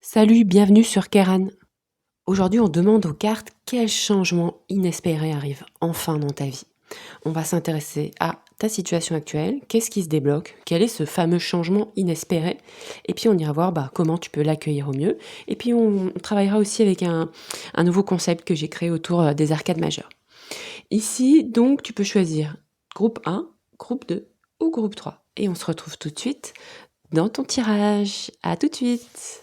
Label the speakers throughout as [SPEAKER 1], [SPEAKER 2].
[SPEAKER 1] Salut, bienvenue sur Keran. Aujourd'hui, on demande aux cartes quel changement inespéré arrive enfin dans ta vie. On va s'intéresser à ta situation actuelle, qu'est-ce qui se débloque, quel est ce fameux changement inespéré, et puis on ira voir comment tu peux l'accueillir au mieux. Et puis on travaillera aussi avec un nouveau concept que j'ai créé autour des arcades majeures. Ici, donc, tu peux choisir groupe 1, groupe 2 ou groupe 3. Et on se retrouve tout de suite dans ton tirage. À tout de suite.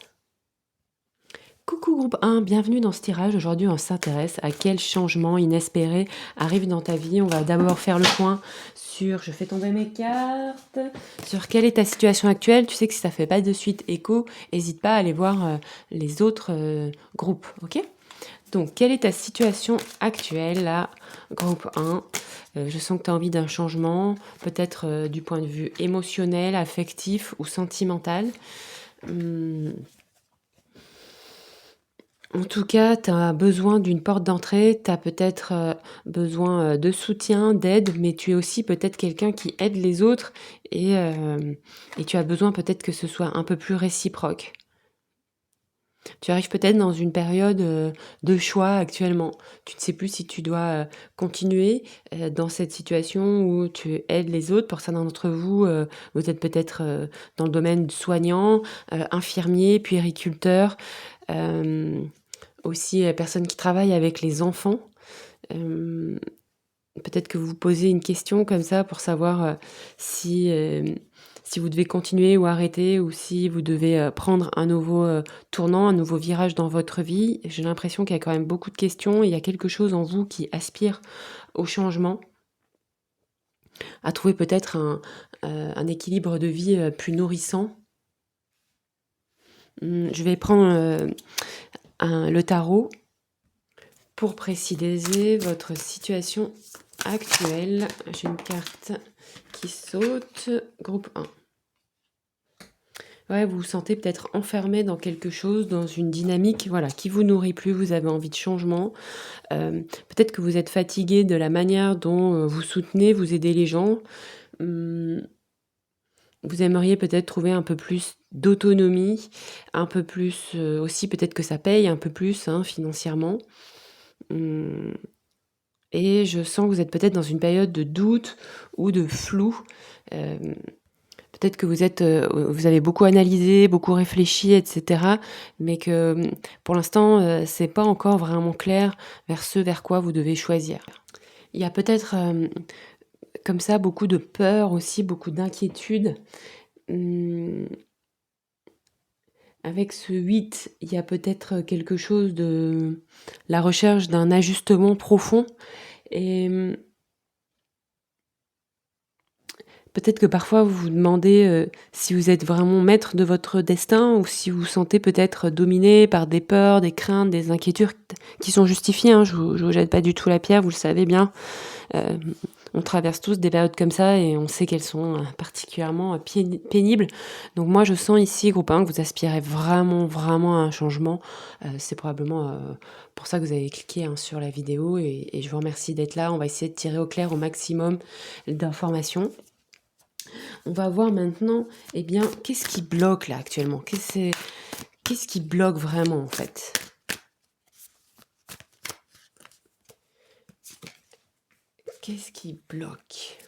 [SPEAKER 1] Coucou groupe 1, bienvenue dans ce tirage. Aujourd'hui, on s'intéresse à quel changement inespéré arrive dans ta vie. On va d'abord faire le point sur, je fais tomber mes cartes, sur quelle est ta situation actuelle. Tu sais que si ça fait pas de suite écho, n'hésite pas à aller voir les autres groupes, ok? Donc, quelle est ta situation actuelle là, groupe 1? Je sens que tu as envie d'un changement, peut-être du point de vue émotionnel, affectif ou sentimental. En tout cas, tu as besoin d'une porte d'entrée, tu as peut-être besoin de soutien, d'aide, mais tu es aussi peut-être quelqu'un qui aide les autres et tu as besoin peut-être que ce soit un peu plus réciproque. Tu arrives peut-être dans une période de choix actuellement. Tu ne sais plus si tu dois continuer dans cette situation où tu aides les autres. Pour certains d'entre vous, vous êtes peut-être dans le domaine soignant, infirmier, puériculteur. Euh, Aussi, personnes qui travaillent avec les enfants. Hem, Peut-être que vous vous posez une question comme ça pour savoir, si vous devez continuer ou arrêter ou si vous devez, prendre un nouveau, tournant, un nouveau virage dans votre vie. J'ai l'impression qu'il y a quand même beaucoup de questions. Il y a quelque chose en vous qui aspire au changement, à trouver peut-être un équilibre de vie, plus nourrissant. Je vais prendre, le tarot pour préciser votre situation actuelle. J'ai une carte qui saute. Groupe 1. Ouais, vous vous sentez peut-être enfermé dans quelque chose, dans une dynamique voilà, qui vous nourrit plus, vous avez envie de changement. Peut-être que vous êtes fatigué de la manière dont vous soutenez, vous aidez les gens. Hum, Vous aimeriez peut-être trouver un peu plus d'autonomie, un peu plus aussi peut-être que ça paye un peu plus financièrement. Hum, Et je sens que vous êtes peut-être dans une période de doute ou de flou. Hem, Peut-être que vous avez beaucoup analysé, beaucoup réfléchi et cetera, mais que, pour l'instant, c'est pas encore vraiment clair vers quoi vous devez choisir. Il y a peut-être, comme ça, beaucoup de peur aussi, beaucoup d'inquiétude. Mmh, Avec ce 8, il y a peut-être quelque chose de la recherche d'un ajustement profond et peut-être que parfois vous vous demandez, si vous êtes vraiment maître de votre destin ou si vous vous sentez peut-être dominé par des peurs, des craintes, des inquiétudes qui sont justifiées, hein. Je vous jette pas du tout la pierre, vous le savez bien. Heu, on traverse tous des périodes comme ça et on sait qu'elles sont, particulièrement, pénibles. Donc moi je sens ici, groupe 1, que vous aspirez vraiment, vraiment à un changement. C'est probablement, pour ça que vous avez cliqué, hein, sur la vidéo et je vous remercie d'être là. On va essayer de tirer au clair au maximum d'informations. On va voir maintenant, eh bien, qu'est-ce qui bloque là actuellement? Qu'est-ce qui bloque vraiment en fait? Qu'est-ce qui bloque?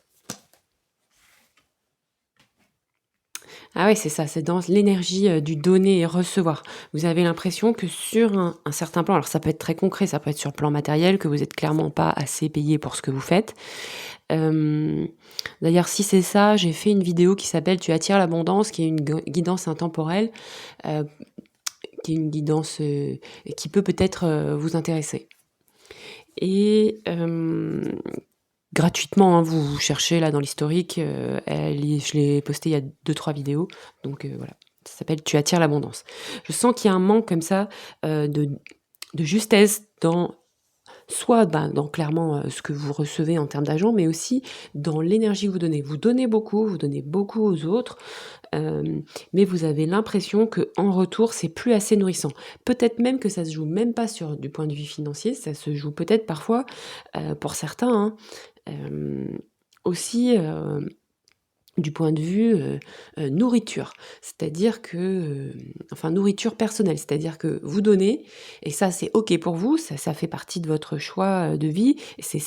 [SPEAKER 1] Ah oui, c'est ça, c'est dans l'énergie du donner et recevoir. Vous avez l'impression que sur un certain plan, alors ça peut être très concret, ça peut être sur le plan matériel, que vous n'êtes clairement pas assez payé pour ce que vous faites. D'ailleurs, si c'est ça, j'ai fait une vidéo qui s'appelle Tu attires l'abondance, qui est une guidance intemporelle, euh, qui est une guidance qui peut peut-être vous intéresser. Et gratuitement, hein, vous cherchez là dans l'historique, je l'ai posté il y a 2-3 vidéos, donc voilà. Ça s'appelle Tu attires l'abondance. Je sens qu'il y a un manque comme ça de justesse dans soit dans clairement ce que vous recevez en termes d'argent, mais aussi dans l'énergie que vous donnez. Vous donnez beaucoup aux autres, mais vous avez l'impression que en retour, c'est plus assez nourrissant. Peut-être même que ça se joue même pas sur du point de vue financier, ça se joue peut-être parfois, pour certains, hein, aussi, du point de vue, nourriture. C'est-à-dire que, enfin nourriture personnelle, c'est-à-dire que vous donnez et ça c'est OK pour vous, ça fait partie de votre choix, de vie, c'est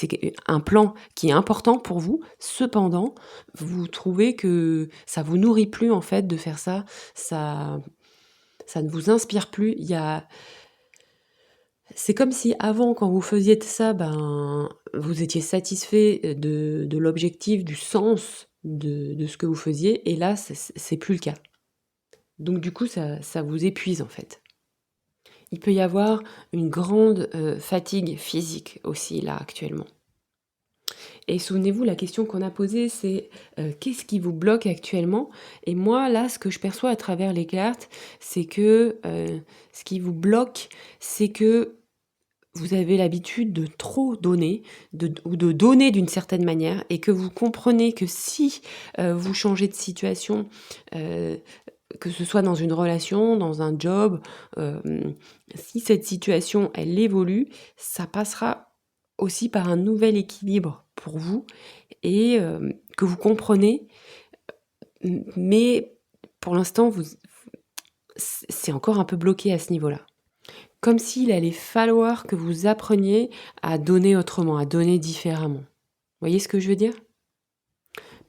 [SPEAKER 1] un plan qui est important pour vous. Cependant, vous trouvez que ça vous nourrit plus en fait de faire ça, ça ça ne vous inspire plus. Il y a C'est comme si avant quand vous faisiez de ça, ben, vous étiez satisfait, de l'objectif, du sens de ce que vous faisiez et là c'est plus le cas. Donc du coup ça vous épuise en fait. Il peut y avoir une grande, fatigue physique aussi là actuellement et souvenez-vous la question qu'on a posée c'est, qu'est-ce qui vous bloque actuellement? Et moi là ce que je perçois à travers les cartes, c'est que, ce qui vous bloque, c'est que vous avez l'habitude de trop donner, ou de donner d'une certaine manière et que vous comprenez que si, vous changez de situation, heu, que ce soit dans une relation, dans un job, si cette situation elle évolue, ça passera aussi par un nouvel équilibre pour vous et que vous comprenez, mais pour l'instant c'est encore un peu bloqué à ce niveau-là. Comme s'il allait falloir que vous appreniez à donner autrement, à donner différemment. Vous voyez ce que je veux dire?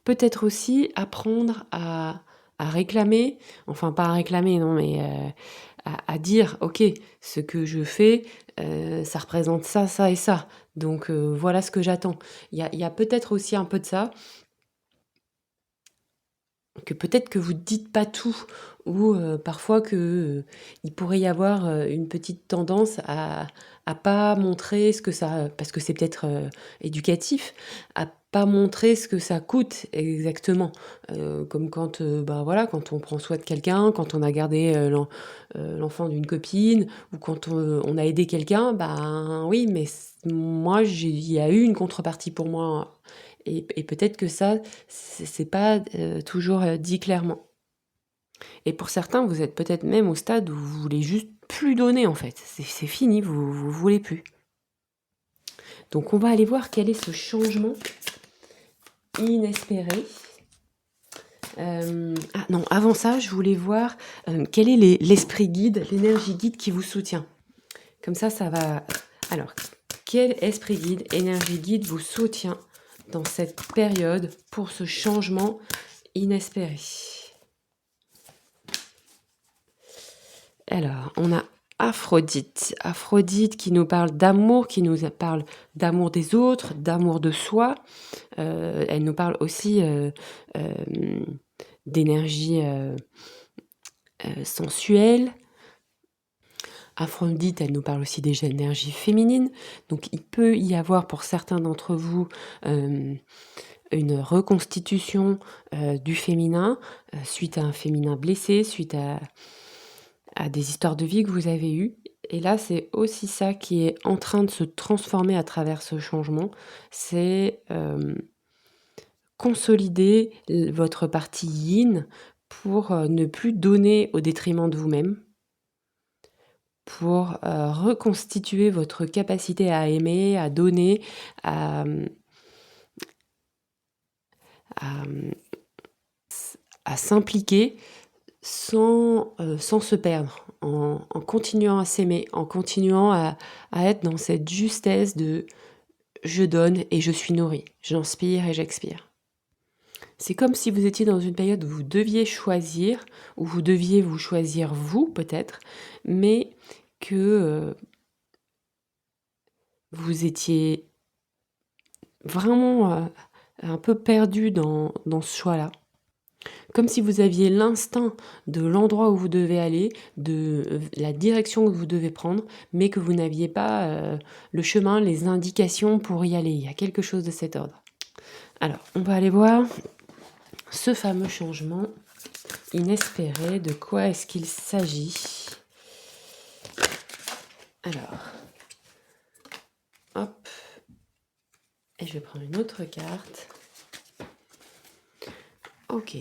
[SPEAKER 1] Peut-être aussi apprendre à réclamer, enfin pas à réclamer non, mais à dire: «OK, ce que je fais, ça représente ça, ça et ça, donc voilà ce que j'attends». Il y a peut-être aussi un peu de ça, que peut-être que vous dites pas tout ou parfois que, il pourrait y avoir, une petite tendance à pas montrer ce que ça parce que c'est peut-être, éducatif, à pas montrer ce que ça coûte exactement. Comme quand, bah, voilà, quand on prend soin de quelqu'un, quand on a gardé, l'enfant d'une copine ou quand on a aidé quelqu'un, ben, oui, mais moi il y a eu une contrepartie pour moi et peut-être que ça, c'est pas, toujours, dit clairement et pour certains, vous êtes peut-être même au stade où vous voulez juste plus donner, en fait. C'est fini, vous voulez plus. Donc on va aller voir quel est ce changement inespéré. Ah non, avant ça, je voulais voir, quel est l'esprit guide, l'énergie guide qui vous soutient. Comme ça va alors, quel esprit guide, énergie guide vous soutient dans cette période pour ce changement inespéré? Alors, on a Aphrodite. Aphrodite qui nous parle d'amour, qui nous parle d'amour des autres, d'amour de soi. Elle nous parle aussi d'énergie sensuelle. Aphrodite, elle nous parle aussi des énergies féminines. Donc, il peut y avoir pour certains d'entre vous une reconstitution du féminin suite à un féminin blessé, suite à des histoires de vie que vous avez eues. Et là, c'est aussi ça qui est en train de se transformer à travers ce changement. C'est consolider votre partie yin pour ne plus donner au détriment de vous-même, pour reconstituer votre capacité à aimer, à donner, à, à, à s'impliquer sans se perdre, en continuant à s'aimer, en continuant à être dans cette justesse de je donne et je suis nourrie, j'inspire et j'expire. C'est comme si vous étiez dans une période où vous deviez choisir, où vous deviez vous choisir vous peut-être, mais que vous étiez vraiment un peu perdu dans ce choix-là. Comme si vous aviez l'instinct de l'endroit où vous devez aller, de la direction que vous devez prendre, mais que vous n'aviez pas le chemin, les indications pour y aller. Il y a quelque chose de cet ordre. Alors, on va aller voir ce fameux changement inespéré. De quoi est-ce qu'il s'agit? Alors, hop. Et je vais prendre une autre carte. Ok.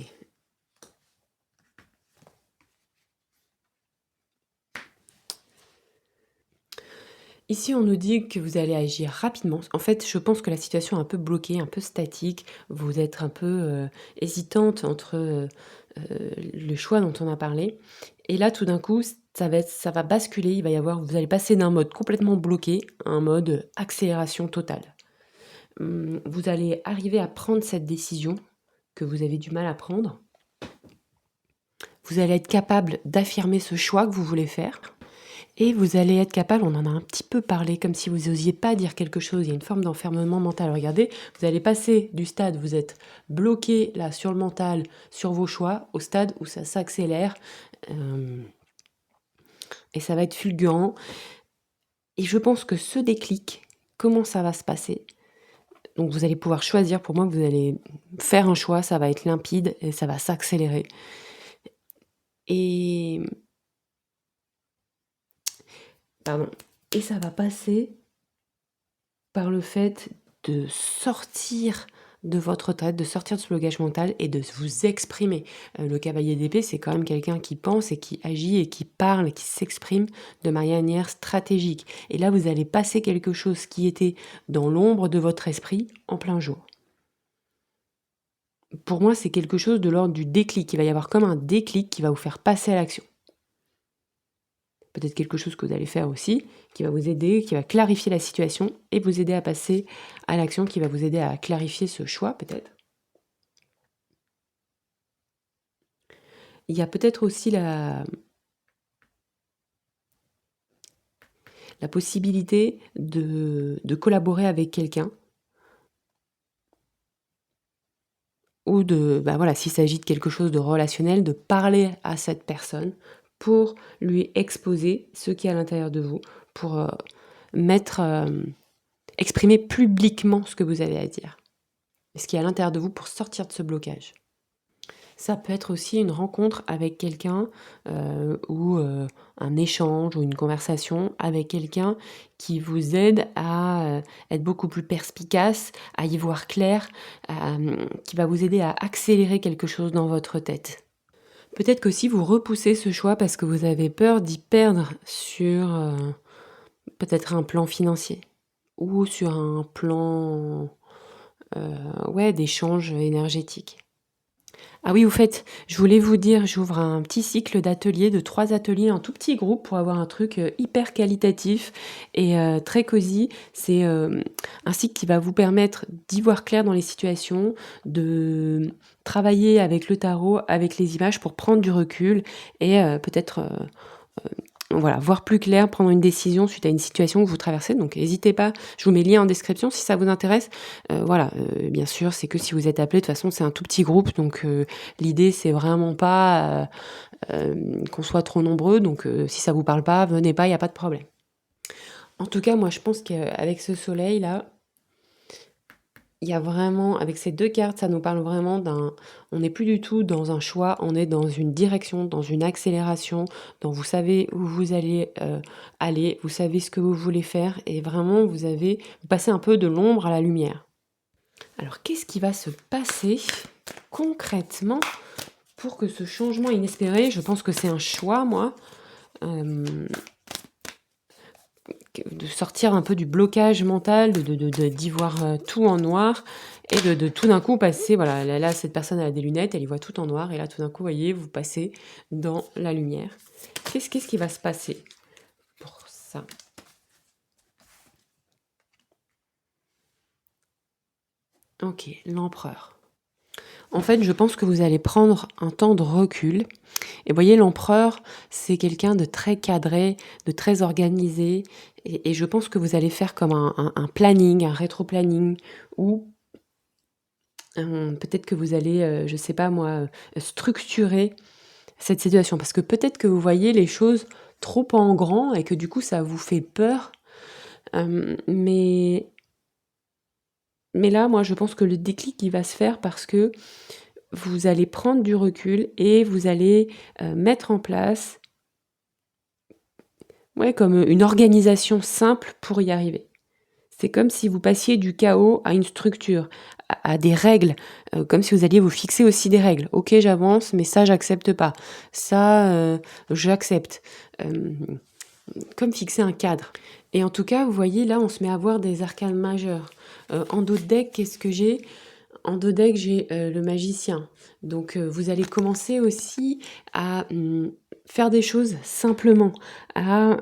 [SPEAKER 1] Ici, on nous dit que vous allez agir rapidement. En fait, je pense que la situation est un peu bloquée, un peu statique. Vous êtes un peu hésitante entre le choix dont on a parlé. Et là, tout d'un coup, ça va basculer. Vous allez passer d'un mode complètement bloqué à un mode accélération totale. Vous allez arriver à prendre cette décision que vous avez du mal à prendre. Vous allez être capable d'affirmer ce choix que vous voulez faire. Et vous allez être capable, on en a un petit peu parlé, comme si vous n'osiez pas dire quelque chose, il y a une forme d'enfermement mental. Regardez, vous allez passer du stade, vous êtes bloqué là sur le mental, sur vos choix, au stade où ça s'accélère. Et ça va être fulgurant. Et je pense que ce déclic, comment ça va se passer? Donc vous allez pouvoir choisir, pour moi, vous allez faire un choix, ça va être limpide et ça va s'accélérer. Et ça va passer par le fait de sortir de votre tête, de sortir de ce blocage mental et de vous exprimer. Le cavalier d'épée, c'est quand même quelqu'un qui pense et qui agit et qui parle et qui s'exprime de manière stratégique. Et là, vous allez passer quelque chose qui était dans l'ombre de votre esprit en plein jour. Pour moi, c'est quelque chose de l'ordre du déclic. Il va y avoir comme un déclic qui va vous faire passer à l'action. Peut-être quelque chose que vous allez faire aussi, qui va vous aider, qui va clarifier la situation et vous aider à passer à l'action, qui va vous aider à clarifier ce choix peut-être. Il y a peut-être aussi la possibilité de collaborer avec quelqu'un ou s'il s'agit de quelque chose de relationnel, de parler à cette personne pour lui exposer ce qui est à l'intérieur de vous, pour exprimer publiquement ce que vous avez à dire, ce qui est à l'intérieur de vous pour sortir de ce blocage. Ça peut être aussi une rencontre avec quelqu'un ou un échange ou une conversation avec quelqu'un qui vous aide à être beaucoup plus perspicace, à y voir clair, qui va vous aider à accélérer quelque chose dans votre tête. Peut-être qu'aussi vous repoussez ce choix parce que vous avez peur d'y perdre sur peut-être un plan financier ou sur un plan d'échange énergétique. Ah oui, au fait, je voulais vous dire, j'ouvre un petit cycle d'ateliers, de 3 ateliers, un tout petit groupe pour avoir un truc hyper qualitatif et très cosy. C'est un cycle qui va vous permettre d'y voir clair dans les situations, de travailler avec le tarot, avec les images pour prendre du recul et peut-être voir plus clair, prendre une décision suite à une situation que vous traversez. Donc n'hésitez pas, je vous mets le lien en description si ça vous intéresse. Bien sûr, c'est que si vous êtes appelé, de toute façon c'est un tout petit groupe, donc l'idée c'est vraiment pas qu'on soit trop nombreux, donc si ça vous parle pas, venez pas, il n'y a pas de problème. En tout cas, moi je pense qu'avec ce soleil là, il y a vraiment, avec ces 2 cartes, ça nous parle vraiment on n'est plus du tout dans un choix, on est dans une direction, dans une accélération, vous savez où vous allez aller, vous savez ce que vous voulez faire et vraiment vous passez un peu de l'ombre à la lumière. Alors qu'est-ce qui va se passer concrètement pour que ce changement inespéré, je pense que c'est un choix moi, de sortir un peu du blocage mental, d'y voir tout en noir et de tout d'un coup passer, voilà, là cette personne a des lunettes, elle y voit tout en noir et là tout d'un coup, vous voyez, vous passez dans la lumière. Qu'est-ce qui va se passer pour ça? Ok, l'empereur. En fait, je pense que vous allez prendre un temps de recul. Et vous voyez, l'empereur, c'est quelqu'un de très cadré, de très organisé. Et je pense que vous allez faire comme un planning, un rétro-planning, ou peut-être que vous allez, je sais pas moi, structurer cette situation. Parce que peut-être que vous voyez les choses trop en grand et que du coup, ça vous fait peur. Mais là, moi, je pense que le déclic, il va se faire parce que vous allez prendre du recul et vous allez mettre en place comme une organisation simple pour y arriver. C'est comme si vous passiez du chaos à une structure, à des règles, comme si vous alliez vous fixer aussi des règles. Ok, j'avance, mais ça, j'accepte pas. Ça, j'accepte. comme fixer un cadre. Et en tout cas, vous voyez, là, on se met à voir des arcanes majeures. En dos de deck, qu'est-ce que j'ai? En dos de deck, j'ai le magicien. Donc, vous allez commencer aussi à faire des choses simplement, à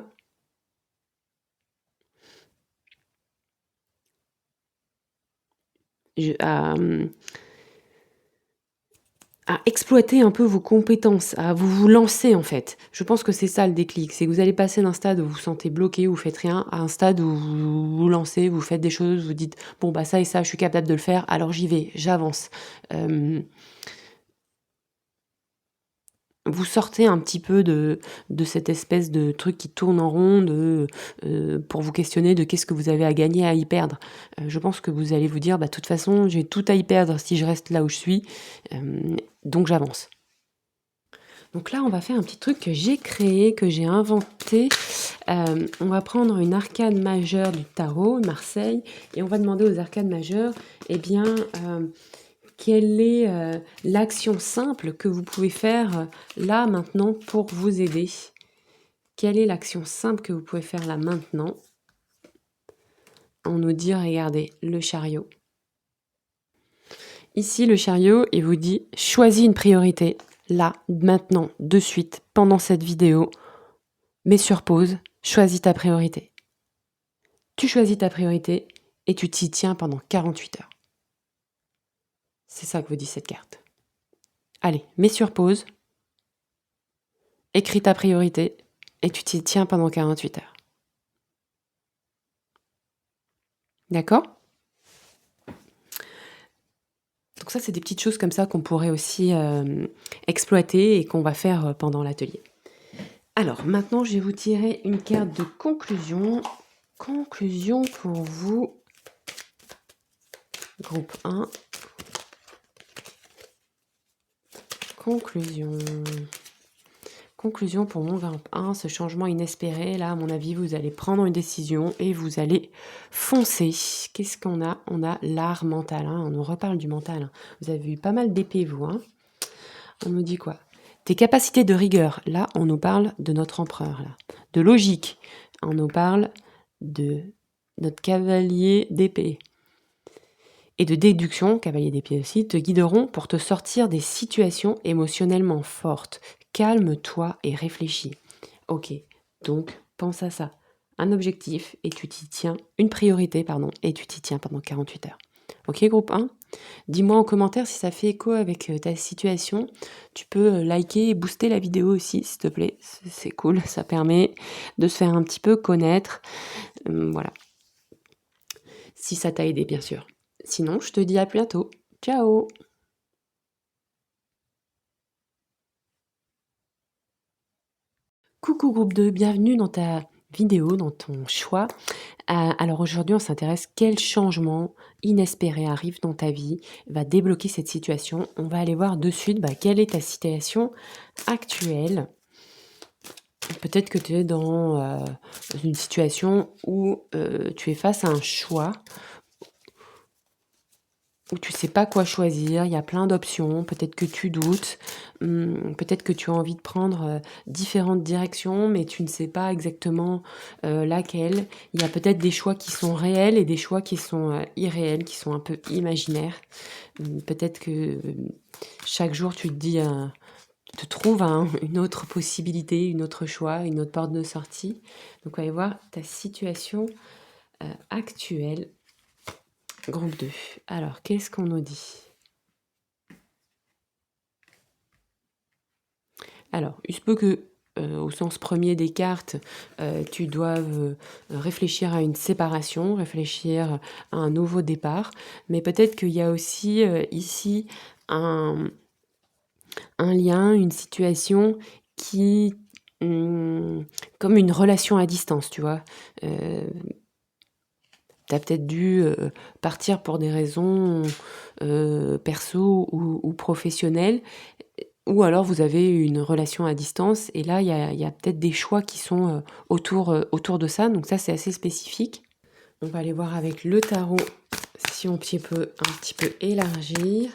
[SPEAKER 1] à exploiter un peu vos compétences, à vous lancer en fait. Je pense que c'est ça le déclic, c'est que vous allez passer d'un stade où vous vous sentez bloqué, où vous faites rien, à un stade où vous vous lancez, vous faites des choses, vous dites bon bah ça et ça, je suis capable de le faire, alors j'y vais, j'avance. Vous sortez un petit peu de cette espèce de truc qui tourne en rond pour vous questionner de qu'est-ce que vous avez à gagner à y perdre. Je pense que vous allez vous dire, bah, de toute façon, j'ai tout à y perdre si je reste là où je suis, donc j'avance. Donc là, on va faire un petit truc que j'ai créé, que j'ai inventé. On va prendre une arcane majeure du tarot, Marseille, et on va demander aux arcanes majeures, eh bien, quelle est l'action simple que vous pouvez faire là, maintenant, pour vous aider? Quelle est l'action simple que vous pouvez faire là, maintenant? On nous dit, regardez, le chariot. Ici, le chariot, il vous dit, choisis une priorité, là, maintenant, de suite, pendant cette vidéo, mets sur pause, choisis ta priorité. Tu choisis ta priorité et tu t'y tiens pendant 48 heures. C'est ça que vous dit cette carte. Allez, mets sur pause, écris ta priorité et tu t'y tiens pendant 48 heures. D'accord? Donc ça, c'est des petites choses comme ça qu'on pourrait aussi exploiter et qu'on va faire pendant l'atelier. Alors, maintenant, je vais vous tirer une carte de conclusion. Conclusion pour vous, groupe 1. Conclusion. Conclusion pour mon groupe 1, ce changement inespéré, là, à mon avis, vous allez prendre une décision et vous allez foncer. Qu'est-ce qu'on a? On a l'art mental, hein, on nous reparle du mental. Hein. Vous avez eu pas mal d'épées, vous. Hein. On nous dit quoi? Tes capacités de rigueur, là, on nous parle de notre empereur, là. De logique, on nous parle de notre cavalier d'épée. Et de déduction, cavalier d'épée aussi, te guideront pour te sortir des situations émotionnellement fortes. Calme-toi et réfléchis. Ok, donc pense à ça. Un objectif et tu t'y tiens, une priorité, pardon, et tu t'y tiens pendant 48 heures. Ok, groupe 1? Dis-moi en commentaire si ça fait écho avec ta situation. Tu peux liker et booster la vidéo aussi, s'il te plaît. C'est cool, ça permet de se faire un petit peu connaître. Voilà. Si ça t'a aidé, bien sûr. Sinon, je te dis à bientôt. Ciao! Coucou groupe 2, bienvenue dans ta vidéo, dans ton choix. Alors aujourd'hui, on s'intéresse quel changement inespéré arrive dans ta vie, va débloquer cette situation. On va aller voir de suite quelle est ta situation actuelle. Peut-être que tu es dans une situation où tu es face à un choix, où tu sais pas quoi choisir, il y a plein d'options, peut-être que tu doutes, peut-être que tu as envie de prendre différentes directions, mais tu ne sais pas exactement laquelle. Il y a peut-être des choix qui sont réels et des choix qui sont irréels, qui sont un peu imaginaires. Peut-être que chaque jour tu te dis, tu trouves une autre possibilité, une autre choix, une autre porte de sortie. Donc on va aller voir ta situation actuelle. Groupe 2. Alors, qu'est-ce qu'on nous dit? Alors, il se peut que, au sens premier des cartes, tu doives réfléchir à une séparation, réfléchir à un nouveau départ, mais peut-être qu'il y a aussi ici un lien, une situation qui, comme une relation à distance, tu vois. Tu as peut-être dû partir pour des raisons perso ou professionnelles, ou alors vous avez une relation à distance, et là, il y a peut-être des choix qui sont autour de ça, donc ça, c'est assez spécifique. On va aller voir avec le tarot si on peut un petit peu élargir.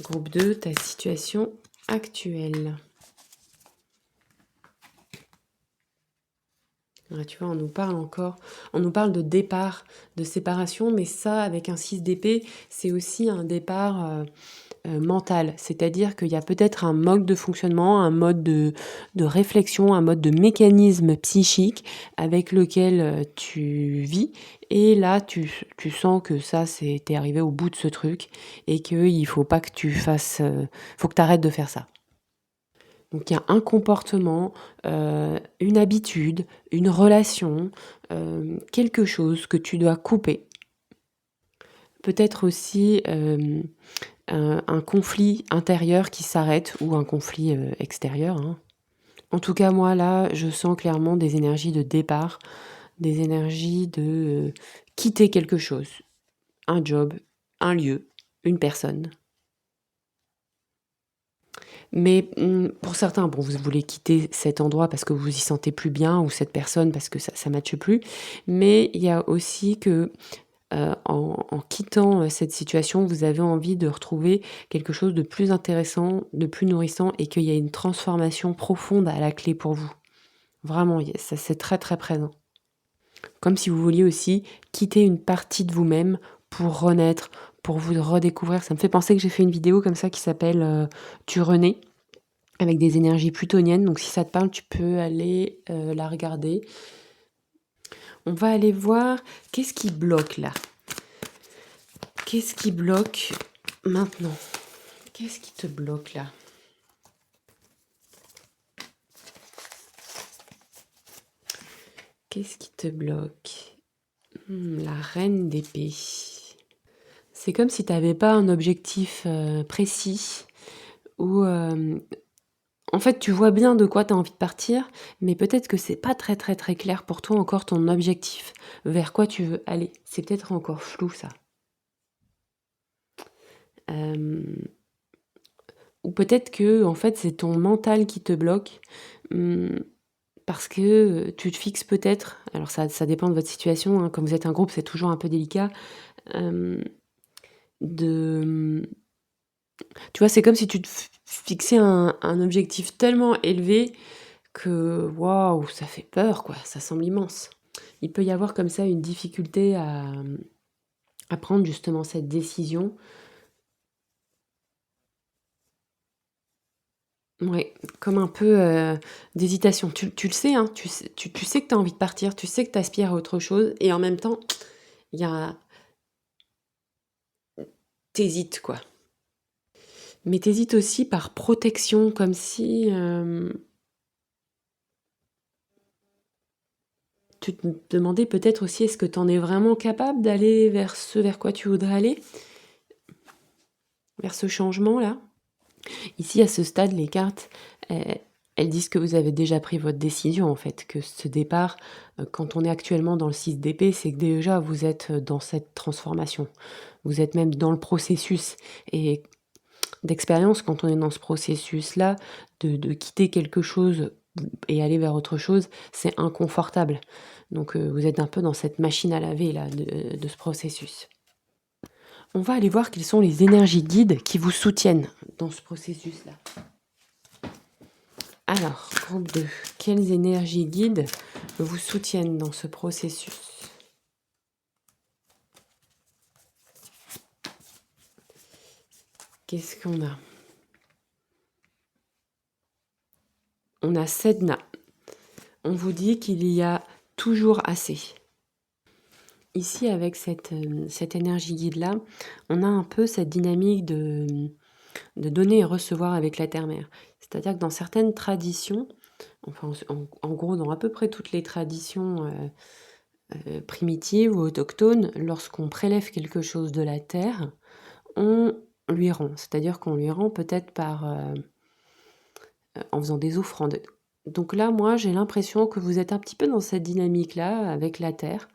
[SPEAKER 1] Groupe 2, ta situation actuelle. Ouais, tu vois, on nous parle de départ, de séparation, mais ça, avec un 6 d'épée, c'est aussi un départ mental. C'est-à-dire qu'il y a peut-être un mode de fonctionnement, un mode de réflexion, un mode de mécanisme psychique avec lequel tu vis. Et là, tu sens que ça, t'es arrivé au bout de ce truc et qu'il faut pas que tu fasses, faut que tu arrêtes de faire ça. Donc il y a un comportement, une habitude, une relation, quelque chose que tu dois couper. Peut-être aussi, un conflit intérieur qui s'arrête ou un conflit, extérieur, hein. En tout cas, moi, là, je sens clairement des énergies de départ, des énergies de, quitter quelque chose, un job, un lieu, une personne. Mais pour certains, bon, vous voulez quitter cet endroit parce que vous y sentez plus bien ou cette personne parce que ça matche plus. Mais il y a aussi que, en quittant, cette situation, vous avez envie de retrouver quelque chose de plus intéressant, de plus nourrissant et qu'il y a une transformation profonde à la clé pour vous. Vraiment, ça c'est très, très présent. Comme si vous vouliez aussi quitter une partie de vous-même pour renaître, pour vous redécouvrir. Ça me fait penser que j'ai fait une vidéo comme ça qui s'appelle, «Tu renais», avec des énergies plutoniennes. Donc si ça te parle, tu peux aller la regarder. On va aller voir qu'est-ce qui bloque là. Qu'est-ce qui bloque maintenant? Qu'est-ce qui te bloque là? Qu'est-ce qui te bloque? La reine d'épée. C'est comme si tu n'avais pas un objectif précis ou en fait, tu vois bien de quoi tu as envie de partir, mais peut-être que c'est pas très très très clair pour toi encore ton objectif, vers quoi tu veux aller. C'est peut-être encore flou ça. Hem, ou peut-être que en fait, c'est ton mental qui te bloque, mmh, parce que, tu te fixes peut-être alors ça dépend de votre situation, hein, comme vous êtes un groupe, c'est toujours un peu délicat, hem, de, tu vois, c'est comme si tu te fixais un objectif tellement élevé que waouh, ça fait peur quoi, ça semble immense. Il peut y avoir comme ça une difficulté à prendre justement cette décision. Ouais, comme un peu, d'hésitation. Tu le sais, hein, tu sais que tu as envie de partir, tu sais que tu aspires à autre chose et en même temps, il y a tu quoi. Mais tu aussi par protection, comme si, tu te demandais peut-être aussi est-ce que tu en es vraiment capable d'aller vers ce vers quoi tu voudrais aller? Vers ce changement-là? Ici, à ce stade, les cartes, elles disent que vous avez déjà pris votre décision, en fait, que ce départ, quand on est actuellement dans le 6 d'épée, c'est que déjà vous êtes, dans cette transformation. Vous êtes même dans le processus et d'expérience, quand on est dans ce processus-là, de quitter quelque chose et aller vers autre chose, c'est inconfortable. Donc, vous êtes un peu dans cette machine à laver là de ce processus. On va aller voir quelles sont les énergies guides qui vous soutiennent dans ce processus-là. Alors, groupe 2, quelles énergies guides vous soutiennent dans ce processus? Qu'est-ce qu'on a? On a Sedna. On vous dit qu'il y a toujours assez. Ici, avec cette énergie guide-là, on a un peu cette dynamique de donner et recevoir avec la terre-mère. C'est-à-dire que dans certaines traditions, enfin en gros dans à peu près toutes les traditions primitives ou autochtones, lorsqu'on prélève quelque chose de la terre, on lui rend. C'est-à-dire qu'on lui rend peut-être en faisant des offrandes. Donc là, moi, j'ai l'impression que vous êtes un petit peu dans cette dynamique-là avec la terre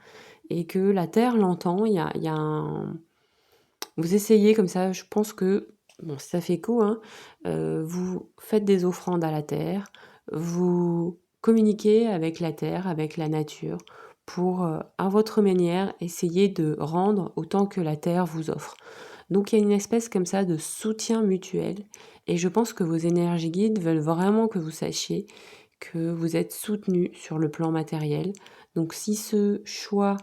[SPEAKER 1] et que la terre l'entend. Il y a un... Vous essayez comme ça, je pense que, bon, ça fait écho, hein, vous faites des offrandes à la terre, vous communiquez avec la terre, avec la nature, pour, à votre manière, essayer de rendre autant que la terre vous offre. Donc il y a une espèce comme ça de soutien mutuel et je pense que vos énergies guides veulent vraiment que vous sachiez que vous êtes soutenu sur le plan matériel. Donc si ce choix,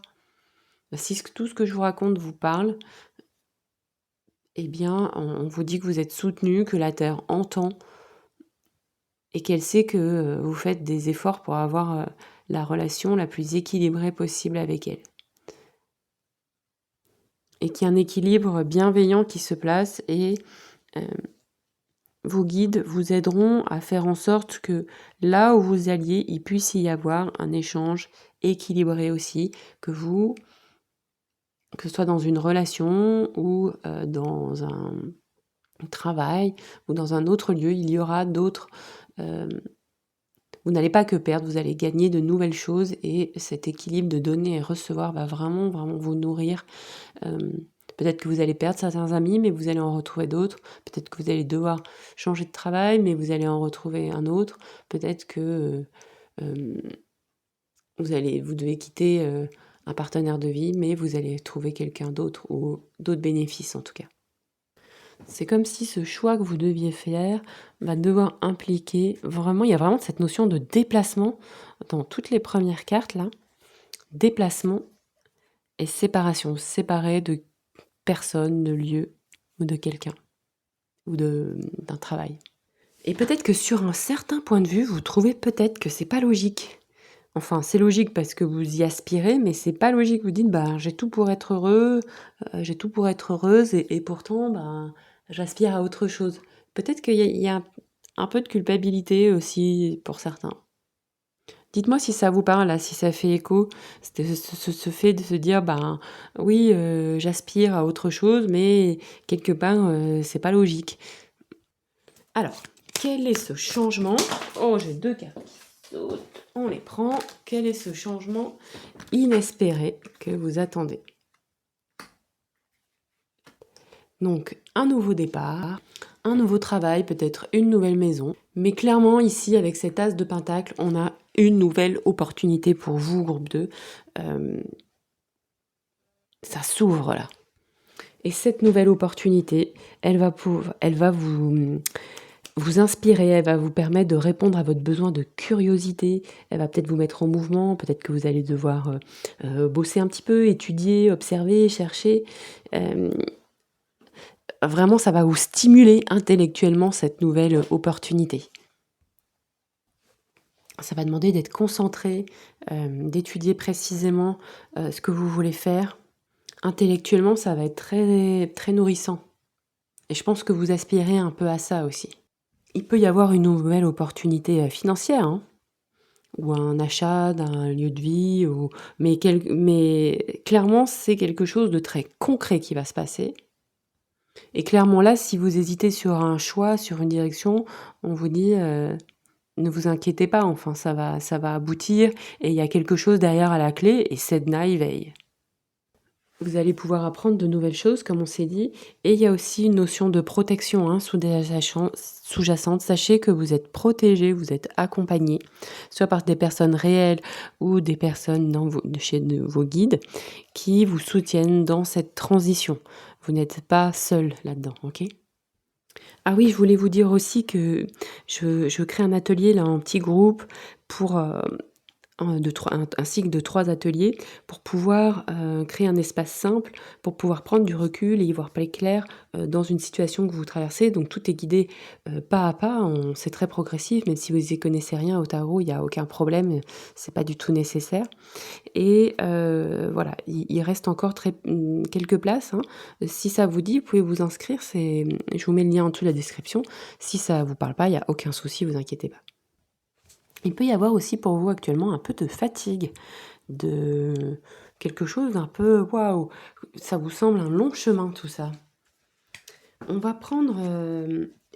[SPEAKER 1] si tout ce que je vous raconte vous parle, eh bien, on vous dit que vous êtes soutenu, que la Terre entend et qu'elle sait que vous faites des efforts pour avoir la relation la plus équilibrée possible avec elle. Et qu'il y a un équilibre bienveillant qui se place et vos guides vous aideront à faire en sorte que là où vous alliez, il puisse y avoir un échange équilibré aussi, que ce soit dans une relation ou dans un travail ou dans un autre lieu, il y aura d'autres... vous n'allez pas que perdre, vous allez gagner de nouvelles choses et cet équilibre de donner et recevoir va vraiment, vraiment vous nourrir. Peut-être que vous allez perdre certains amis, mais vous allez en retrouver d'autres. Peut-être que vous allez devoir changer de travail, mais vous allez en retrouver un autre. Peut-être que vous devez quitter un partenaire de vie, mais vous allez trouver quelqu'un d'autre ou d'autres bénéfices en tout cas. C'est comme si ce choix que vous deviez faire va devoir impliquer vraiment, il y a vraiment cette notion de déplacement dans toutes les premières cartes là. Déplacement et séparation, séparer de personne, de lieu ou de quelqu'un ou d'un travail. Et peut-être que sur un certain point de vue, vous trouvez peut-être que c'est pas logique. Enfin, c'est logique parce que vous y aspirez, mais c'est pas logique. Vous dites, bah, j'ai tout pour être heureux, j'ai tout pour être heureuse, et pourtant, bah, j'aspire à autre chose. Peut-être qu'il y a un peu de culpabilité aussi pour certains. Dites-moi si ça vous parle, là, si ça fait écho, ce fait de se dire, ben oui, j'aspire à autre chose, mais quelque part, c'est pas logique. Alors, quel est ce changement? Oh, j'ai 2 cartes qui sautent. On les prend. Quel est ce changement inespéré que vous attendez? Donc, un nouveau départ, un nouveau travail, peut-être une nouvelle maison. Mais clairement, ici, avec cet as de pentacle, on a une nouvelle opportunité pour vous, groupe 2. Ça s'ouvre là. Et cette nouvelle opportunité, elle va vous inspirer, elle va vous permettre de répondre à votre besoin de curiosité, elle va peut-être vous mettre en mouvement, peut-être que vous allez devoir bosser un petit peu, étudier, observer, chercher. Vraiment, ça va vous stimuler intellectuellement cette nouvelle opportunité. Ça va demander d'être concentré, d'étudier précisément ce que vous voulez faire. Intellectuellement, ça va être très, très nourrissant. Et je pense que vous aspirez un peu à ça aussi. Il peut y avoir une nouvelle opportunité financière, hein, ou un achat d'un lieu de vie, mais clairement, c'est quelque chose de très concret qui va se passer. Et clairement là, si vous hésitez sur un choix, sur une direction, on vous dit ne vous inquiétez pas, enfin ça va aboutir et il y a quelque chose derrière à la clé et Sedna y veille. Vous allez pouvoir apprendre de nouvelles choses, comme on s'est dit, et il y a aussi une notion de protection hein, sous-jacente. Sachez que vous êtes protégé, vous êtes accompagné, soit par des personnes réelles ou des personnes chez vos guides qui vous soutiennent dans cette transition. Vous n'êtes pas seul là-dedans, ok ? Ah oui, je voulais vous dire aussi que je crée un atelier là en petit groupe pour un cycle de 3 ateliers pour pouvoir créer un espace simple, pour pouvoir prendre du recul et y voir plus clair dans une situation que vous traversez. Donc tout est guidé pas à pas, c'est très progressif, même si vous y connaissez rien au tarot, il n'y a aucun problème, c'est pas du tout nécessaire. Et voilà, il reste encore quelques places, hein. Si ça vous dit, vous pouvez vous inscrire, je vous mets le lien en dessous de la description. Si ça vous parle pas, il y a aucun souci, vous inquiétez pas. Il peut y avoir aussi pour vous actuellement un peu de fatigue, de quelque chose d'un peu waouh, ça vous semble un long chemin tout ça. On va prendre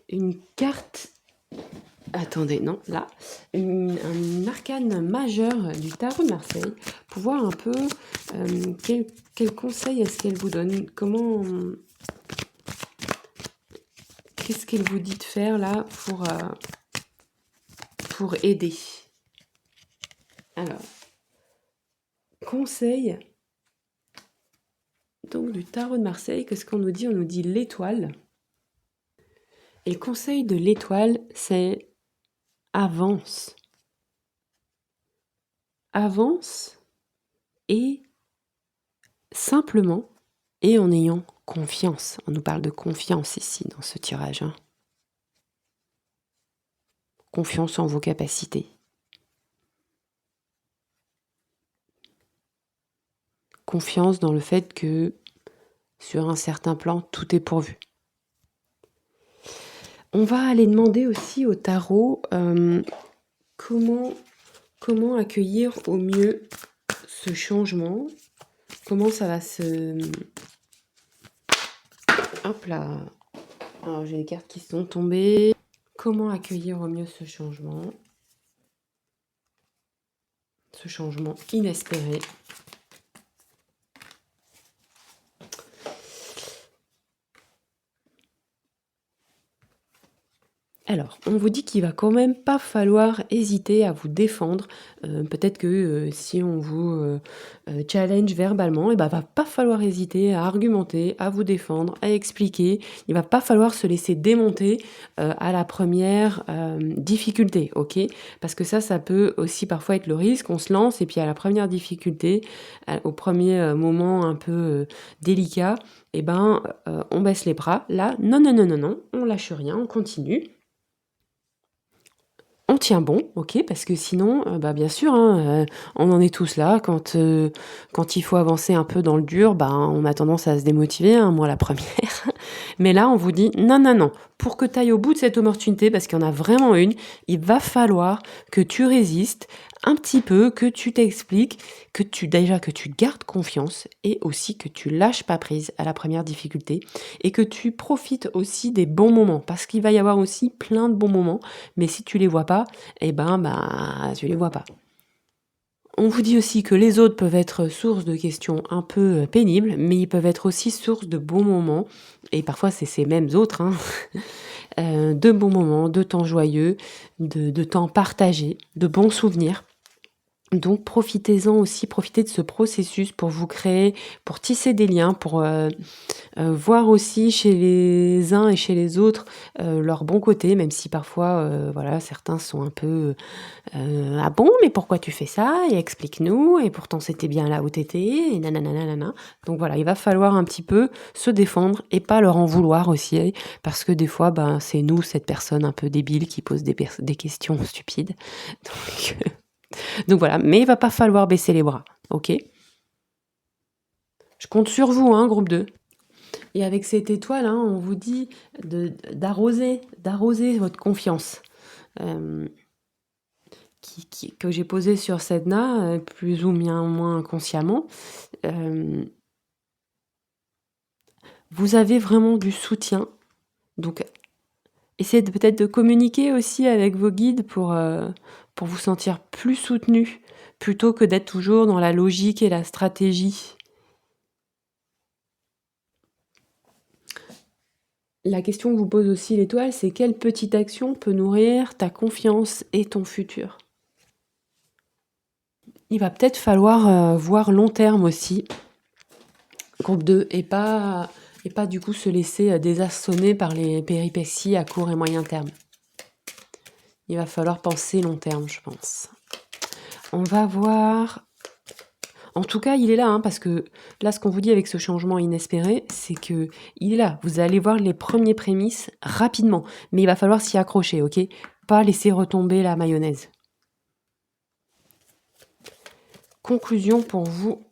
[SPEAKER 1] une carte. Attendez, non, là, un arcane majeur du tarot de Marseille pour voir un peu quel conseil est-ce qu'elle vous donne, qu'est-ce qu'elle vous dit de faire là pour aider. Alors, conseil donc du tarot de Marseille, qu'est-ce qu'on nous dit? On nous dit l'étoile. Et le conseil de l'étoile, c'est avance. avance et simplement et en ayant confiance. On nous parle de confiance ici dans ce tirage, hein. Confiance en vos capacités. Confiance dans le fait que sur un certain plan, tout est pourvu. On va aller demander aussi au tarot comment accueillir au mieux ce changement. Comment ça va se... Hop là. Alors j'ai les cartes qui sont tombées. Comment accueillir au mieux ce changement inespéré. Alors, on vous dit qu'il va quand même pas falloir hésiter à vous défendre. Peut-être que si on vous challenge verbalement, va pas falloir hésiter à argumenter, à vous défendre, à expliquer. Il va pas falloir se laisser démonter à la première difficulté, ok? Parce que ça peut aussi parfois être le risque. On se lance et puis à la première difficulté, au premier moment un peu délicat, on baisse les bras. Là, non, on lâche rien, on continue. On tient bon, ok, parce que sinon, bien sûr, hein, on en est tous là. Quand il faut avancer un peu dans le dur, on a tendance à se démotiver, hein, moi la première. Mais là, on vous dit non. Pour que tu ailles au bout de cette opportunité, parce qu'il y en a vraiment une, il va falloir que tu résistes un petit peu, que tu t'expliques, que tu gardes confiance et aussi que tu lâches pas prise à la première difficulté et que tu profites aussi des bons moments, parce qu'il va y avoir aussi plein de bons moments, mais si tu les vois pas, tu les vois pas. On vous dit aussi que les autres peuvent être source de questions un peu pénibles, mais ils peuvent être aussi source de bons moments, et parfois c'est ces mêmes autres, hein. De bons moments, de temps joyeux, de temps partagé, de bons souvenirs. Donc profitez-en aussi, profitez de ce processus pour vous créer, pour tisser des liens, pour voir aussi chez les uns et chez les autres leur bon côté, même si parfois certains sont un peu ah bon, mais pourquoi tu fais ça, et explique-nous, et pourtant c'était bien là où t'étais, et nanana. Donc voilà, il va falloir un petit peu se défendre et pas leur en vouloir aussi, parce que des fois c'est nous, cette personne un peu débile qui pose des questions stupides. Donc voilà, mais il va pas falloir baisser les bras, ok? Je compte sur vous, hein, groupe 2. Et avec cette étoile, hein, on vous dit d'arroser votre confiance. Que j'ai posée sur Sedna, plus ou moins inconsciemment. Vous avez vraiment du soutien. Donc, essayez peut-être de communiquer aussi avec vos guides pour vous sentir plus soutenu, plutôt que d'être toujours dans la logique et la stratégie. La question que vous pose aussi l'étoile, c'est quelle petite action peut nourrir ta confiance et ton futur? Il va peut-être falloir voir long terme aussi, groupe 2, et pas du coup se laisser désarçonner par les péripéties à court et moyen terme. Il va falloir penser long terme, je pense. On va voir... En tout cas, il est là, hein, parce que là, ce qu'on vous dit avec ce changement inespéré, c'est que il est là. Vous allez voir les premiers prémices rapidement, mais il va falloir s'y accrocher, ok? Pas laisser retomber la mayonnaise. Conclusion pour vous.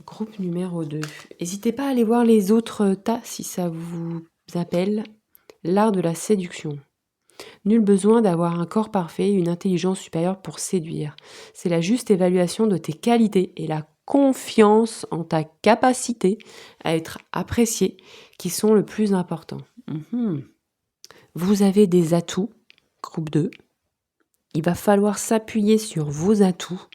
[SPEAKER 1] Groupe numéro 2. N'hésitez pas à aller voir les autres tas si ça vous appelle. L'art de la séduction. Nul besoin d'avoir un corps parfait, une intelligence supérieure pour séduire. C'est la juste évaluation de tes qualités et la confiance en ta capacité à être apprécié qui sont le plus important. Vous avez des atouts, groupe 2. Il va falloir s'appuyer sur vos atouts,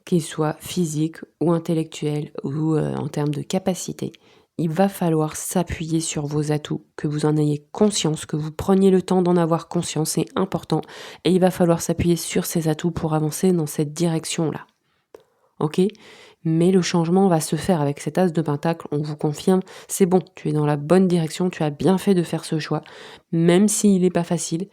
[SPEAKER 1] qu'ils soient physiques ou intellectuels ou en termes de capacité. Il va falloir s'appuyer sur vos atouts, que vous en ayez conscience, que vous preniez le temps d'en avoir conscience, c'est important. Et il va falloir s'appuyer sur ces atouts pour avancer dans cette direction-là. Ok ? Mais le changement va se faire avec cet as de pentacle, on vous confirme, c'est bon, tu es dans la bonne direction, tu as bien fait de faire ce choix, même s'il n'est pas facile.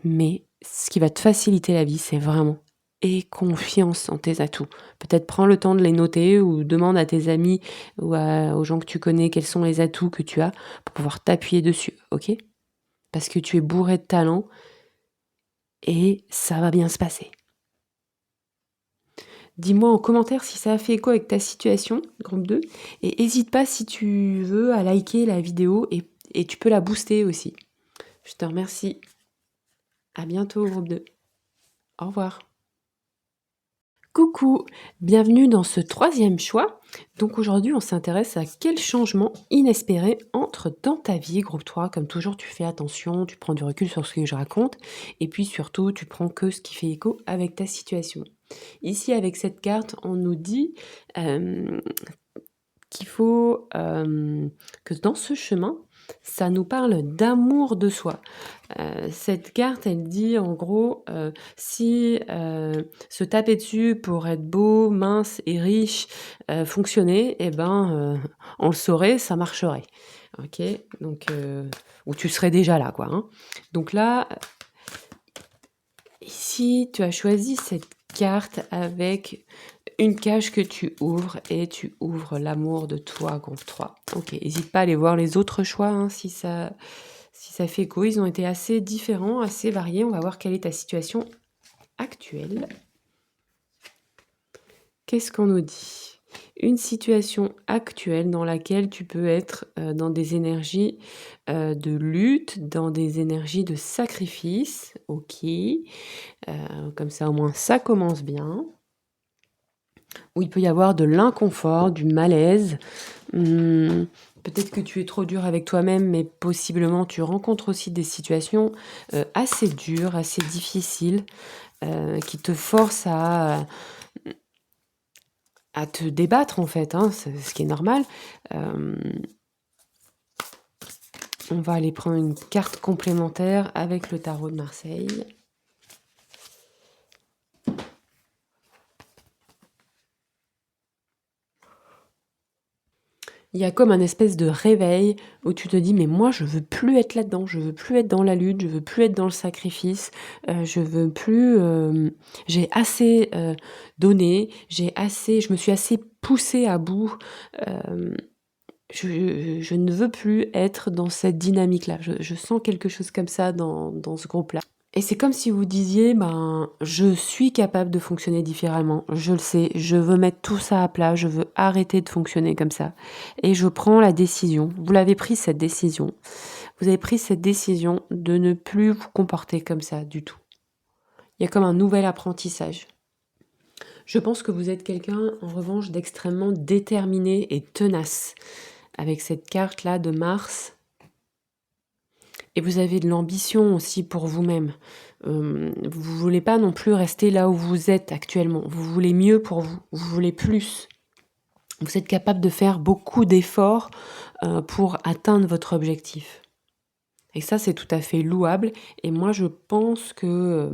[SPEAKER 1] mais ce qui va te faciliter la vie, c'est vraiment aie confiance en tes atouts. Peut-être prends le temps de les noter ou demande à tes amis ou aux gens que tu connais quels sont les atouts que tu as pour pouvoir t'appuyer dessus, ok? Parce que tu es bourré de talent et ça va bien se passer. Dis-moi en commentaire si ça a fait écho avec ta situation, groupe 2, et n'hésite pas si tu veux à liker la vidéo et tu peux la booster aussi. Je te remercie. À bientôt, groupe 2. Au revoir. Coucou, bienvenue dans ce troisième choix. Donc aujourd'hui, on s'intéresse à quel changement inespéré entre dans ta vie, groupe 3. Comme toujours, tu fais attention, tu prends du recul sur ce que je raconte, et puis surtout, tu prends que ce qui fait écho avec ta situation. Ici, avec cette carte, on nous dit qu'il faut que dans ce chemin, ça nous parle d'amour de soi. Cette carte, elle dit en gros, si se taper dessus pour être beau, mince et riche fonctionnait, eh ben, on le saurait, ça marcherait. Ok, donc ou tu serais déjà là, quoi. Hein. Donc là, ici, tu as choisi cette carte avec une cage que tu ouvres et tu ouvres l'amour de toi, groupe 3. Ok, n'hésite pas à aller voir les autres choix hein, si ça fait écho. Ils ont été assez différents, assez variés. On va voir quelle est ta situation actuelle. Qu'est-ce qu'on nous dit ? Une situation actuelle dans laquelle tu peux être dans des énergies de lutte, dans des énergies de sacrifice. Ok, comme ça au moins ça commence bien. Où il peut y avoir de l'inconfort, du malaise. Peut-être que tu es trop dur avec toi-même, mais possiblement tu rencontres aussi des situations assez dures, assez difficiles, qui te forcent à te débattre en fait, hein, ce qui est normal. On va aller prendre une carte complémentaire avec le tarot de Marseille. Il y a comme un espèce de réveil où tu te dis mais moi je veux plus être là-dedans, je veux plus être dans la lutte, je veux plus être dans le sacrifice, je veux plus, j'ai assez donné, je me suis assez poussée à bout, je ne veux plus être dans cette dynamique-là. Je sens quelque chose comme ça dans ce groupe-là. Et c'est comme si vous disiez, ben, je suis capable de fonctionner différemment, je le sais, je veux mettre tout ça à plat, je veux arrêter de fonctionner comme ça. Et je prends la décision, vous l'avez pris cette décision, vous avez pris cette décision de ne plus vous comporter comme ça du tout. Il y a comme un nouvel apprentissage. Je pense que vous êtes quelqu'un, en revanche, d'extrêmement déterminé et tenace. Avec cette carte-là de Mars, et vous avez de l'ambition aussi pour vous-même. Vous voulez pas non plus rester là où vous êtes actuellement. Vous voulez mieux pour vous. Vous voulez plus. Vous êtes capable de faire beaucoup d'efforts pour atteindre votre objectif. Et ça, c'est tout à fait louable. Et moi, je pense que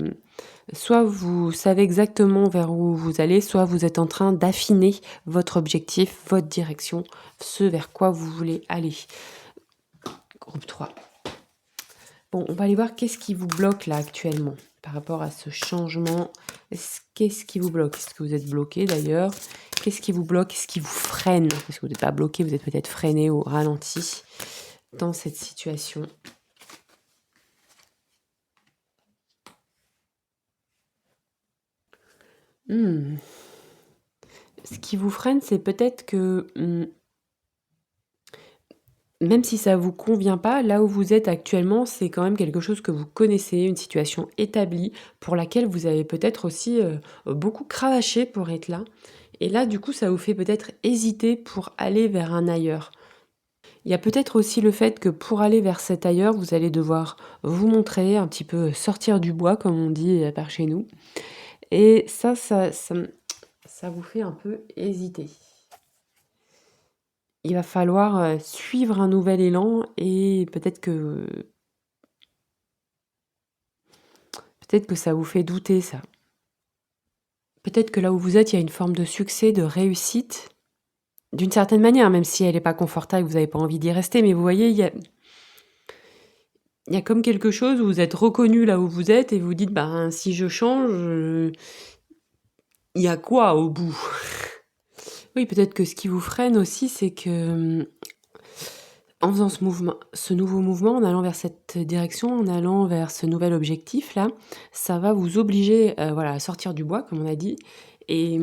[SPEAKER 1] soit vous savez exactement vers où vous allez, soit vous êtes en train d'affiner votre objectif, votre direction, ce vers quoi vous voulez aller. Groupe 3. Bon, on va aller voir qu'est-ce qui vous bloque là actuellement par rapport à ce changement. Qu'est-ce qui vous bloque? Est-ce que vous êtes bloqué d'ailleurs? Qu'est-ce qui vous bloque? Qu'est-ce qui vous freine? Parce que vous n'êtes pas bloqué, vous êtes peut-être freiné ou ralenti dans cette situation. Ce qui vous freine, c'est peut-être que même si ça vous convient pas, là où vous êtes actuellement, c'est quand même quelque chose que vous connaissez, une situation établie pour laquelle vous avez peut-être aussi beaucoup cravaché pour être là. Et là, du coup, ça vous fait peut-être hésiter pour aller vers un ailleurs. Il y a peut-être aussi le fait que pour aller vers cet ailleurs, vous allez devoir vous montrer, un petit peu sortir du bois, comme on dit par chez nous. Et ça vous fait un peu hésiter. Il va falloir suivre un nouvel élan et peut-être que ça vous fait douter ça. Peut-être que là où vous êtes, il y a une forme de succès, de réussite, d'une certaine manière, même si elle n'est pas confortable, vous n'avez pas envie d'y rester, mais vous voyez, il Il y a comme quelque chose où vous êtes reconnu là où vous êtes et vous dites: «Ben, si je change, il y a quoi au bout?» Oui, peut-être que ce qui vous freine aussi, c'est que, en faisant ce nouveau mouvement, en allant vers cette direction, en allant vers ce nouvel objectif-là, ça va vous obliger, voilà, à sortir du bois, comme on a dit et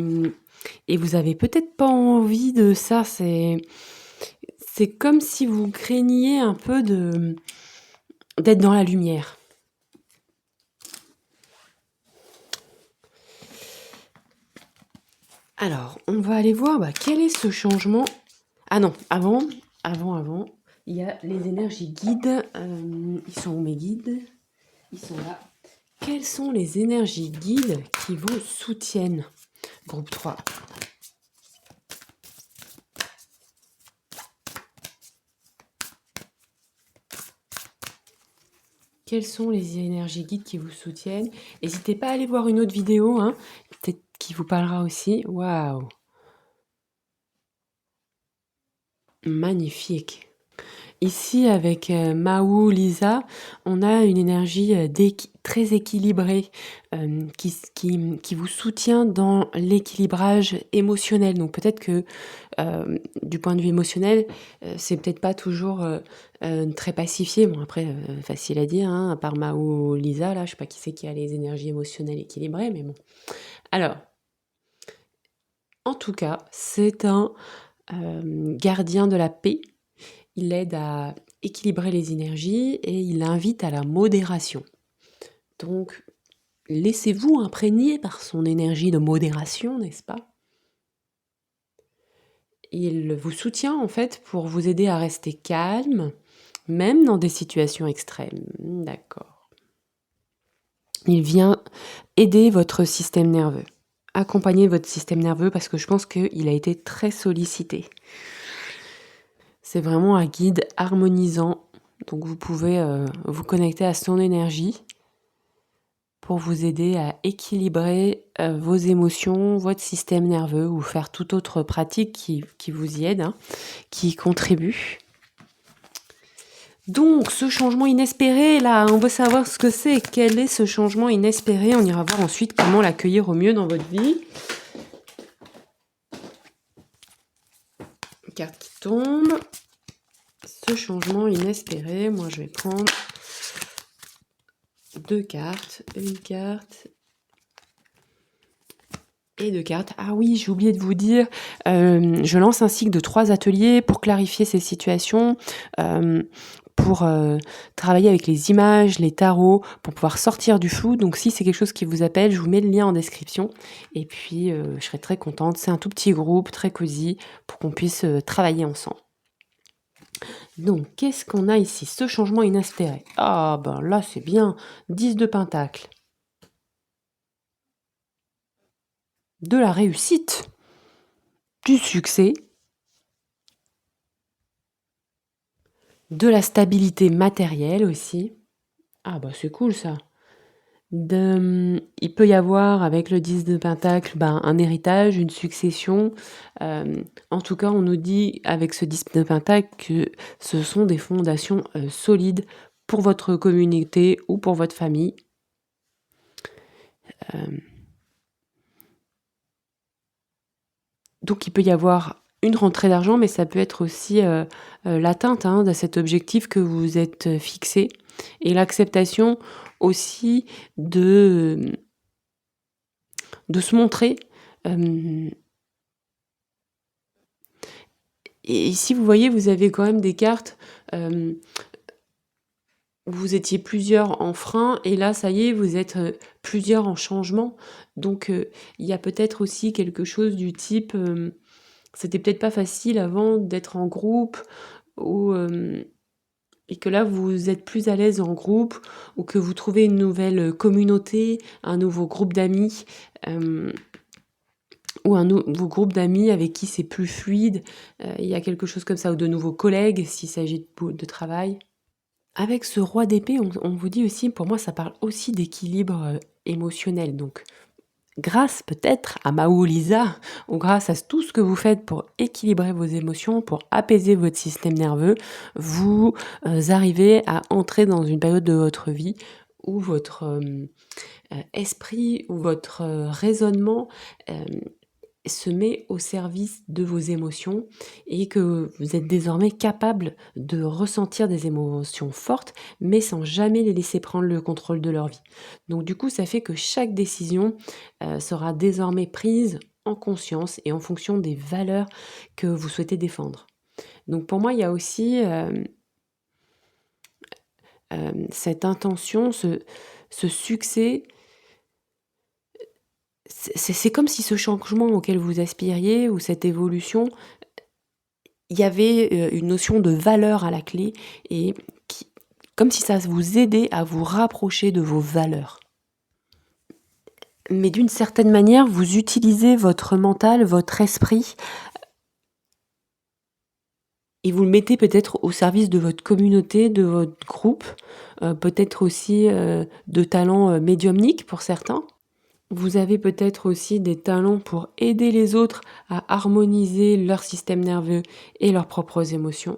[SPEAKER 1] et vous avez peut-être pas envie de ça. C'est comme si vous craigniez un peu d'être dans la lumière. Alors, on va aller voir, quel est ce changement. Ah non, avant, il y a les énergies guides. Ils sont où mes guides? Ils sont là. Quelles sont les énergies guides qui vous soutiennent? Groupe 3. Quelles sont les énergies guides qui vous soutiennent? N'hésitez pas à aller voir une autre vidéo, hein, peut-être qui vous parlera aussi. Waouh! Magnifique. Ici, avec Mahou, Lisa, on a une énergie très équilibrée qui vous soutient dans l'équilibrage émotionnel. Donc peut-être que du point de vue émotionnel, c'est peut-être pas toujours très pacifié. Bon, après, facile à dire, hein, à part Mahou ou Lisa, là, je sais pas qui c'est qui a les énergies émotionnelles équilibrées, mais bon. Alors, en tout cas, c'est un gardien de la paix. Il aide à équilibrer les énergies et il invite à la modération. Donc, laissez-vous imprégner par son énergie de modération, n'est-ce pas? Il vous soutient en fait pour vous aider à rester calme, même dans des situations extrêmes. D'accord. Il vient aider votre système nerveux, accompagner votre système nerveux parce que je pense qu'il a été très sollicité. C'est vraiment un guide harmonisant, donc vous pouvez vous connecter à son énergie pour vous aider à équilibrer vos émotions, votre système nerveux ou faire toute autre pratique qui vous y aide, hein, qui contribue. Donc, ce changement inespéré, là, on veut savoir ce que c'est. Quel est ce changement inespéré? On ira voir ensuite comment l'accueillir au mieux dans votre vie. Carte qui tombe. Ce changement inespéré, moi je vais prendre 2 cartes. Une carte et 2 cartes. Ah oui, j'ai oublié de vous dire, je lance un cycle de 3 ateliers pour clarifier ces situations, pour travailler avec les images, les tarots, pour pouvoir sortir du flou. Donc si c'est quelque chose qui vous appelle, je vous mets le lien en description. Et puis, je serai très contente. C'est un tout petit groupe, très cosy, pour qu'on puisse travailler ensemble. Donc, qu'est-ce qu'on a ici? Ce changement inespéré. Ah ben là, c'est bien. 10 de Pentacle. De la réussite. Du succès. De la stabilité matérielle aussi. Ah bah c'est cool ça. Il peut y avoir avec le 10 de Pentacle un héritage, une succession. En tout cas, on nous dit avec ce 10 de Pentacle que ce sont des fondations solides pour votre communauté ou pour votre famille. Donc il peut y avoir une rentrée d'argent, mais ça peut être aussi l'atteinte de cet objectif que vous êtes fixé et l'acceptation aussi de se montrer. Et ici, vous voyez, vous avez quand même des cartes où vous étiez plusieurs en frein et là, ça y est, vous êtes plusieurs en changement. Donc, il y a peut-être aussi quelque chose du type, c'était peut-être pas facile avant d'être en groupe ou et que là, vous êtes plus à l'aise en groupe ou que vous trouvez une nouvelle communauté, un nouveau groupe d'amis. Ou un nouveau groupe d'amis avec qui c'est plus fluide, il y a quelque chose comme ça, ou de nouveaux collègues s'il s'agit de travail. Avec ce roi d'épée, on vous dit aussi, pour moi ça parle aussi d'équilibre émotionnel, donc grâce peut-être à Mao Lisa ou grâce à tout ce que vous faites pour équilibrer vos émotions, pour apaiser votre système nerveux, vous arrivez à entrer dans une période de votre vie où votre esprit ou votre raisonnement se met au service de vos émotions et que vous êtes désormais capable de ressentir des émotions fortes, mais sans jamais les laisser prendre le contrôle de leur vie. Donc du coup, ça fait que chaque décision sera désormais prise en conscience et en fonction des valeurs que vous souhaitez défendre. Donc pour moi, il y a aussi cette intention, ce succès. C'est comme si ce changement auquel vous aspiriez ou cette évolution, il y avait une notion de valeur à la clé et comme si ça vous aidait à vous rapprocher de vos valeurs. Mais d'une certaine manière, vous utilisez votre mental, votre esprit, et vous le mettez peut-être au service de votre communauté, de votre groupe, peut-être aussi de talents médiumniques pour certains. Vous avez peut-être aussi des talents pour aider les autres à harmoniser leur système nerveux et leurs propres émotions.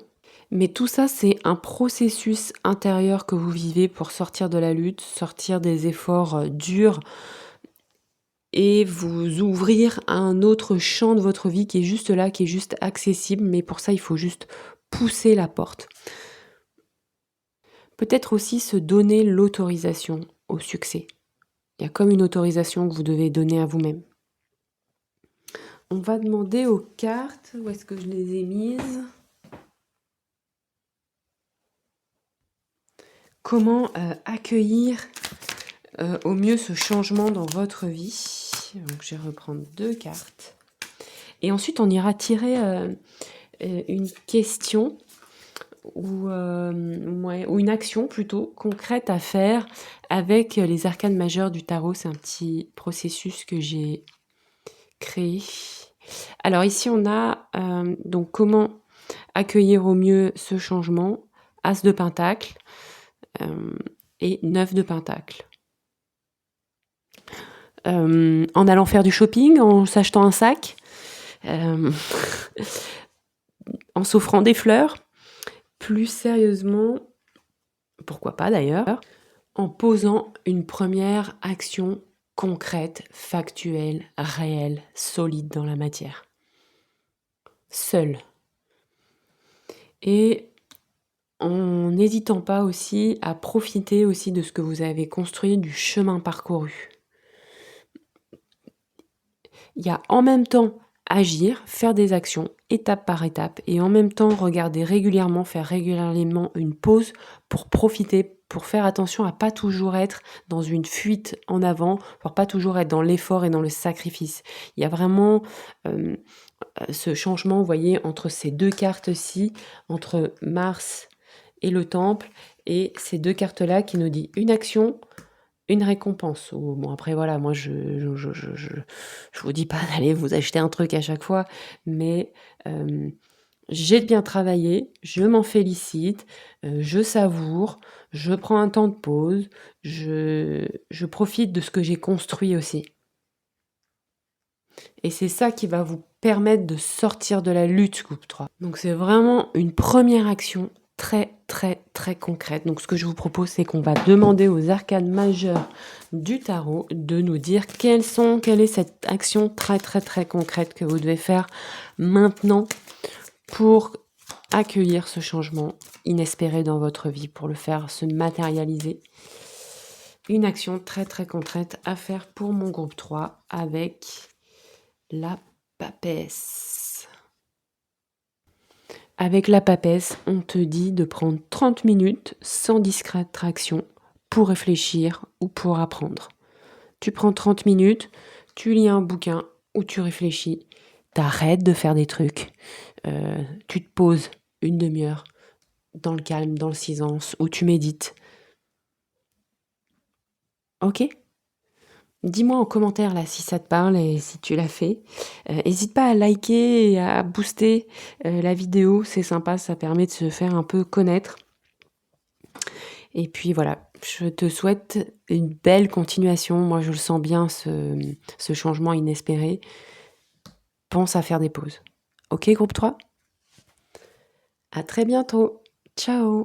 [SPEAKER 1] Mais tout ça, c'est un processus intérieur que vous vivez pour sortir de la lutte, sortir des efforts durs et vous ouvrir à un autre champ de votre vie qui est juste là, qui est juste accessible. Mais pour ça, il faut juste pousser la porte. Peut-être aussi se donner l'autorisation au succès. Il y a comme une autorisation que vous devez donner à vous-même. On va demander aux cartes, où est-ce que je les ai mises? Comment accueillir au mieux ce changement dans votre vie? Donc je vais reprendre 2 cartes. Et ensuite, on ira tirer une question ou une action plutôt concrète à faire avec les arcanes majeures du tarot. C'est un petit processus que j'ai créé. Alors ici, on a donc comment accueillir au mieux ce changement. As de Pentacle et 9 de Pentacle. En allant faire du shopping, en s'achetant un sac, en s'offrant des fleurs. Plus sérieusement, pourquoi pas d'ailleurs, en posant une première action concrète, factuelle, réelle, solide dans la matière. Seul. Et en n'hésitant pas aussi à profiter aussi de ce que vous avez construit, du chemin parcouru. Il y a en même temps agir, faire des actions étape par étape et en même temps regarder régulièrement, faire régulièrement une pause pour profiter, pour faire attention à pas toujours être dans une fuite en avant, pour pas toujours être dans l'effort et dans le sacrifice. Il y a vraiment ce changement, vous voyez, entre ces 2 cartes-ci, entre Mars et le Temple, et ces 2 cartes-là qui nous dit une action, une récompense. Bon après voilà, moi je vous dis pas d'aller vous acheter un truc à chaque fois, mais j'ai bien travaillé, je m'en félicite, je savoure, je prends un temps de pause, je profite de ce que j'ai construit aussi. Et c'est ça qui va vous permettre de sortir de la lutte, groupe 3. Donc c'est vraiment une première action très très très concrète. Donc ce que je vous propose, c'est qu'on va demander aux arcanes majeures du tarot de nous dire quelle est cette action très très très concrète que vous devez faire maintenant pour accueillir ce changement inespéré dans votre vie, pour le faire se matérialiser. Une action très très concrète à faire pour mon groupe 3 avec la papesse. Avec la papesse, on te dit de prendre 30 minutes sans distraction pour réfléchir ou pour apprendre. Tu prends 30 minutes, tu lis un bouquin ou tu réfléchis, t'arrêtes de faire des trucs, tu te poses une demi-heure dans le calme, dans le silence, où tu médites. Ok ? Dis-moi en commentaire là si ça te parle et si tu l'as fait. N'hésite pas à liker et à booster la vidéo, c'est sympa, ça permet de se faire un peu connaître. Et puis voilà, je te souhaite une belle continuation. Moi, je le sens bien ce changement inespéré. Pense à faire des pauses. OK, groupe 3. À très bientôt. Ciao.